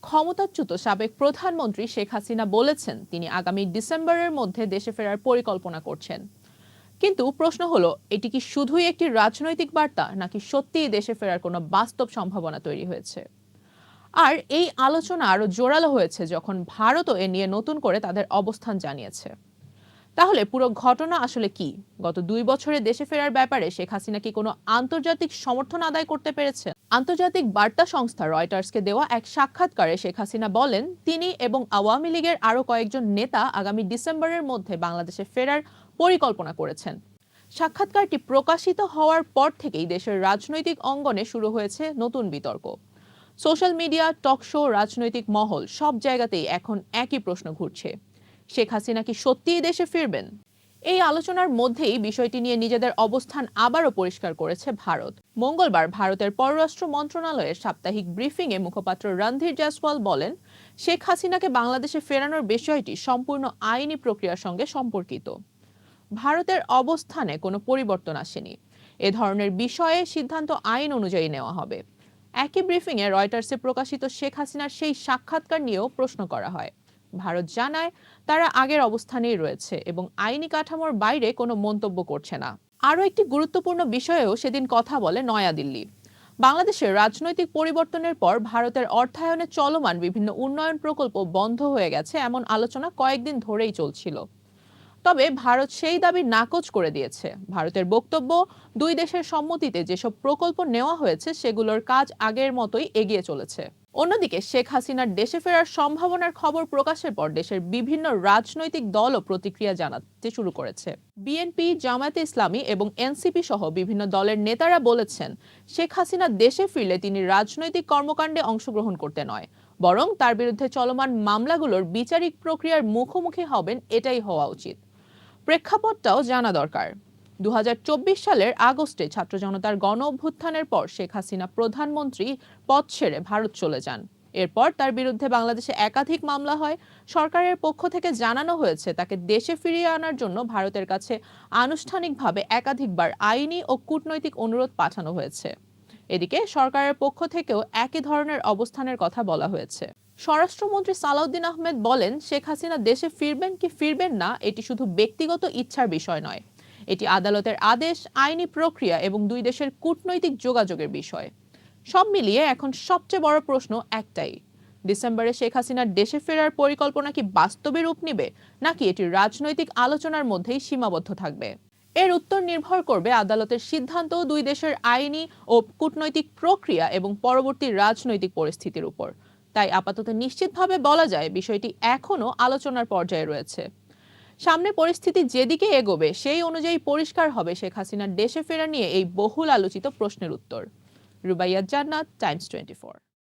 ক্ষমতাচ্যুত সাবেক প্রধানমন্ত্রী শেখ হাসিনা বলেছেন তিনি আগামী ডিসেম্বরের মধ্যে দেশে ফেরার পরিকল্পনা করছেন। কিন্তু প্রশ্ন হলো, এটি কি শুধুই একটি রাজনৈতিক বার্তা নাকি সত্যিই দেশে ফেরার কোনো বাস্তব সম্ভাবনা তৈরি হয়েছে? আর এই আলোচনা আরো জোরালো হয়েছে যখন ভারতও এ নিয়ে নতুন করে তাদের অবস্থান জানিয়েছে। তাহলে পুরো ঘটনা আসলে কি? গত 2 বছরে দেশে ফেরার ব্যাপারে শেখ হাসিনা কি কোনো আন্তর্জাতিক সমর্থন আদায় করতে পেরেছেন? আন্তর্জাতিক বার্তা সংস্থা রয়টার্সকে দেওয়া এক সাক্ষাৎকারে শেখ হাসিনা বলেন তিনি এবং আওয়ামী লীগের আরো কয়েকজন নেতা আগামী ডিসেম্বরের মধ্যে বাংলাদেশে ফেরার পরিকল্পনা করেছেন। সাক্ষাৎকারটি প্রকাশিত হওয়ার পর থেকেই দেশের রাজনৈতিক অঙ্গনে শুরু হয়েছে নতুন বিতর্ক। সোশ্যাল মিডিয়া, টক শো, রাজনৈতিক মহল সব জায়গাতেই এখন একই প্রশ্ন ঘুরছে, শেখ হাসিনা কি সত্যিই দেশে ফিরবেন? এই আলোচনার মধ্যেই বিষয়টি নিয়ে নিজেদের অবস্থান আবারও পরিষ্কার করেছে ভারত। মঙ্গলবার ভারতের পররাষ্ট্র মন্ত্রণালয়ের সাপ্তাহিক ব্রিফিংয়ে মুখপাত্র রণধীর জয়সওয়াল বলেন, শেখ হাসিনাকে বাংলাদেশে ফেরানোর বিষয়টি সম্পূর্ণ আইনি প্রক্রিয়ার সঙ্গে সম্পর্কিত। ভারতের অবস্থানে কোনো পরিবর্তন আসেনি। এ ধরনের বিষয়ে সিদ্ধান্ত আইন অনুযায়ী নেওয়া হবে। একই ব্রিফিংয়ে রয়টার্সে প্রকাশিত শেখ হাসিনার সেই সাক্ষাৎকার নিয়েও প্রশ্ন করা হয়। ভারত জানায় তারা আগের অবস্থানেই রয়েছে এবং আইনি কাঠামোর বাইরে কোনো মন্তব্য করছে না। আরও একটি গুরুত্বপূর্ণ বিষয়েও সেদিন কথা বলে নয়াদিল্লি। বাংলাদেশের রাজনৈতিক পরিবর্তনের পর ভারতের অর্থায়নে চলমান বিভিন্ন উন্নয়ন প্রকল্প বন্ধ হয়ে গেছে এমন আলোচনা কয়েকদিন ধরেই চলছিল। তবে ভারত সেই দাবি নাকচ করে দিয়েছে। ভারতের বক্তব্য, দুই দেশের সম্মতিতে যেসব প্রকল্প নেওয়া হয়েছে সেগুলোর কাজ আগের মতোই এগিয়ে চলেছে। অন্যদিকে শেখ হাসিনার দেশে ফেরার সম্ভাবনার খবর প্রকাশের পর দেশের বিভিন্ন রাজনৈতিক দলও প্রতিক্রিয়া জানাতে শুরু করেছে। বিএনপি, জামায়াতে ইসলামী এবং এনসিপি সহ বিভিন্ন দলের নেতারা বলেছেন শেখ হাসিনা দেশে ফিরলে তিনি রাজনৈতিক কর্মকাণ্ডে অংশগ্রহণ করতে নয়, বরং তার বিরুদ্ধে চলমান মামলাগুলোর বিচারিক প্রক্রিয়ার মুখোমুখি হবেন, এটাই হওয়া উচিত। প্রেক্ষাপটটাও জানা দরকার। 2024 সালের আগস্টে ছাত্র জনতার গণ অভ্যুত্থানের পর শেখ হাসিনা প্রধানমন্ত্রী পদ ছেড়ে ভারত চলে যান। এরপর তার বিরুদ্ধে বাংলাদেশে একাধিক মামলা হয়। সরকারের পক্ষ থেকে জানানো হয়েছে তাকে দেশে ফিরিয়ে আনার জন্য ভারতের কাছে আনুষ্ঠানিকভাবে একাধিকবার আইনি ও কূটনৈতিক অনুরোধ পাঠানো হয়েছে। এদিকে সরকারের পক্ষ থেকেও একই ধরনের অবস্থানের কথা বলা হয়েছে। স্বরাষ্ট্রমন্ত্রী সালাউদ্দিন আহমেদ বলেন, শেখ হাসিনা দেশে ফিরবেন কি ফিরবেন না এটি শুধু ব্যক্তিগত ইচ্ছার বিষয় নয়, এটি আদালতের আদেশ, আইনি প্রক্রিয়া এবং দুই দেশের কূটনৈতিক যোগাযোগের বিষয়। সব মিলিয়ে এখন সবচেয়ে বড় প্রশ্ন একটাই, ডিসেম্বরে শেখ হাসিনার দেশে ফেরার পরিকল্পনা কি বাস্তবে রূপ নেবে নাকি এটি রাজনৈতিক আলোচনার মধ্যেই সীমাবদ্ধ থাকবে? এর উত্তর নির্ভর করবে আদালতের সিদ্ধান্ত, দুই দেশের আইনি ও কূটনৈতিক প্রক্রিয়া এবং পরবর্তী রাজনৈতিক পরিস্থিতির উপর। তাই আপাতত নিশ্চিতভাবে বলা যায় বিষয়টি এখনো আলোচনার পর্যায়ে রয়েছে। সামনে পরিস্থিতি যেদিকে এগোবে সেই অনুযায়ী পরিষ্কার হবে শেখ হাসিনার দেশে ফেরা নিয়ে এই বহুল আলোচিত প্রশ্নের উত্তর। রুবাইয়াত জান্নাত, টাইমস 24।